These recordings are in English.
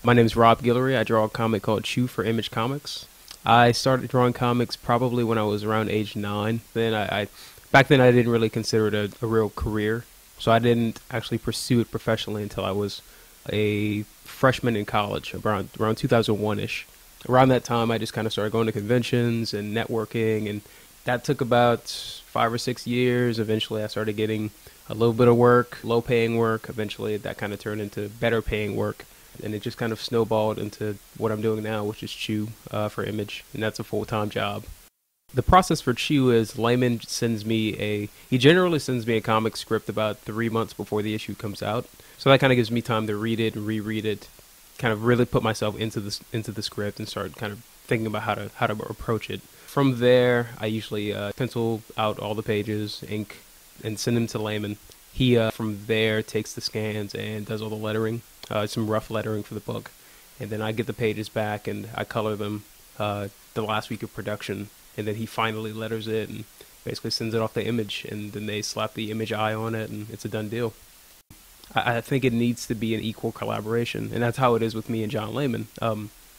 My name is Rob Guillory. I draw a comic called Chew for Image Comics. I started drawing comics probably when I was around age 9. Back then I didn't really consider it a real career, so I didn't actually pursue it professionally until I was a freshman in college, around 2001-ish. Around that time, I just kind of started going to conventions and networking, and that took about 5 or 6 years. Eventually, I started getting a little bit of work, low-paying work. Eventually, that kind of turned into better-paying work, and it just kind of snowballed into what I'm doing now, which is Chew for Image, and that's a full-time job. The process for Chew is Layman he generally sends me a comic script about 3 months before the issue comes out. So that kind of gives me time to read it and reread it, kind of really put myself into the script and start kind of thinking about how to approach it. From there, I usually pencil out all the pages, ink, and send them to Layman. He from there takes the scans and does all the lettering, some rough lettering for the book, and then I get the pages back and I color them the last week of production, and then he finally letters it and basically sends it off to Image, and then they slap the Image eye on it, and it's a done deal. I think it needs to be an equal collaboration, and that's how it is with me and John Layman.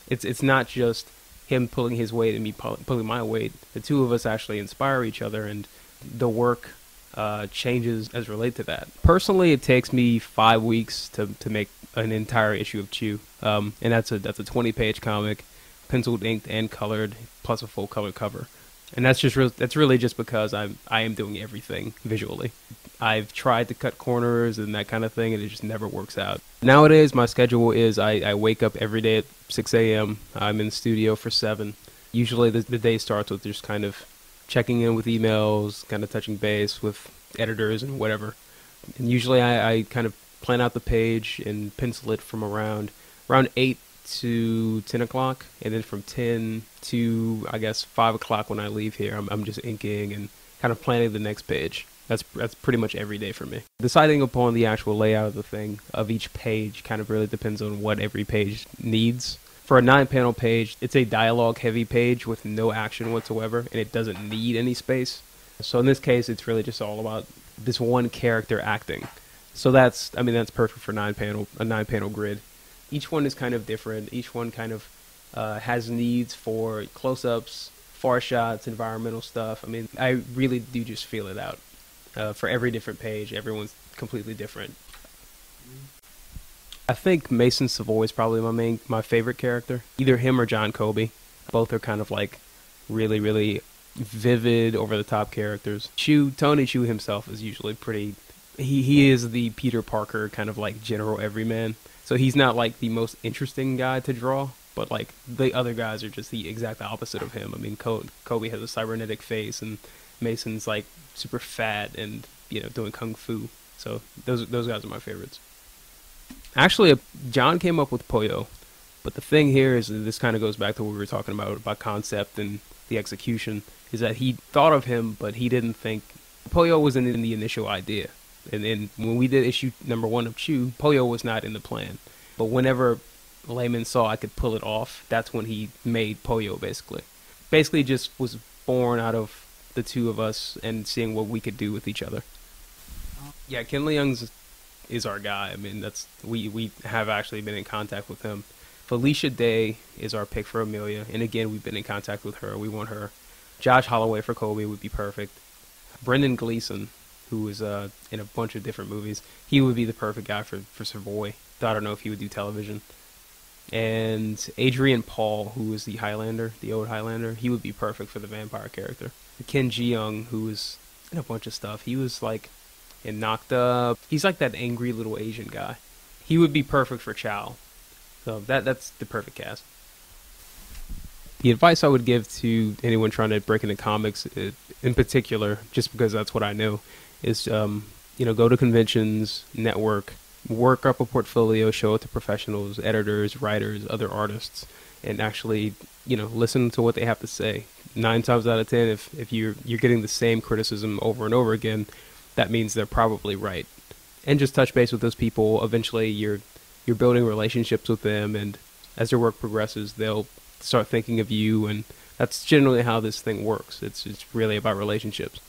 It's not just him pulling his weight and me pulling my weight. The two of us actually inspire each other, and the work changes as related to that. Personally, it takes me 5 weeks to make an entire issue of Chew, and that's a 20-page comic, penciled, inked, and colored, plus a full color cover. And that's really just because I am doing everything visually. I've tried to cut corners and that kind of thing, and it just never works out. Nowadays, my schedule is I wake up every day at 6 a.m. I'm in the studio for 7. Usually the day starts with just kind of checking in with emails, kind of touching base with editors and whatever. And usually I kind of plan out the page and pencil it from around 8 to 10 o'clock, and then from 10 to, I guess, 5 o'clock when I leave here, I'm just inking and kind of planning the next page. That's pretty much every day for me. Deciding upon the actual layout of the thing, of each page, kind of really depends on what every page needs. For a 9-panel page, it's a dialogue-heavy page with no action whatsoever, and it doesn't need any space. So in this case, it's really just all about this one character acting. So that's perfect for a 9-panel grid. Each one is kind of different. Each one kind of has needs for close-ups, far shots, environmental stuff. I mean, I really do just feel it out. For every different page, everyone's completely different. I think Mason Savoy is probably my favorite character. Either him or John Kobe. Both are kind of like really, really vivid, over-the-top characters. Tony Chew himself is usually pretty... He is the Peter Parker kind of like general everyman. So he's not like the most interesting guy to draw, but like the other guys are just the exact opposite of him. I mean, Kobe has a cybernetic face, and Mason's like super fat and, doing kung fu. So those guys are my favorites. Actually, John came up with Pollo, but the thing here is, and this kind of goes back to what we were talking about concept and the execution, is that he thought of him, but he didn't think Pollo wasn't in the initial idea. And when we did issue number 1 of Chew, Pollo was not in the plan. But whenever Layman saw I could pull it off, that's when he made Pollo, basically. Basically just was born out of the two of us and seeing what we could do with each other. Yeah, Ken Leung's is our guy. I mean, we have actually been in contact with him. Felicia Day is our pick for Amelia, and again, we've been in contact with her. We want her. Josh Holloway for Kobe would be perfect. Brendan Gleeson, who is in a bunch of different movies, he would be the perfect guy for Savoy. I don't know if he would do television. And Adrian Paul, who is the Highlander, the old Highlander, he would be perfect for the vampire character. Ken Jeong, who was in a bunch of stuff, he was like in Knocked Up. He's like that angry little Asian guy. He would be perfect for Chow. So that's the perfect cast. The advice I would give to anyone trying to break into comics, in particular, just because that's what I know, is go to conventions, network, work up a portfolio, show it to professionals, editors, writers, other artists, and actually listen to what they have to say. 9 times out of 10, if you're getting the same criticism over and over again, that means they're probably right. And just touch base with those people. Eventually, you're building relationships with them, and as their work progresses, they'll start thinking of you, and that's generally how this thing works. It's really about relationships.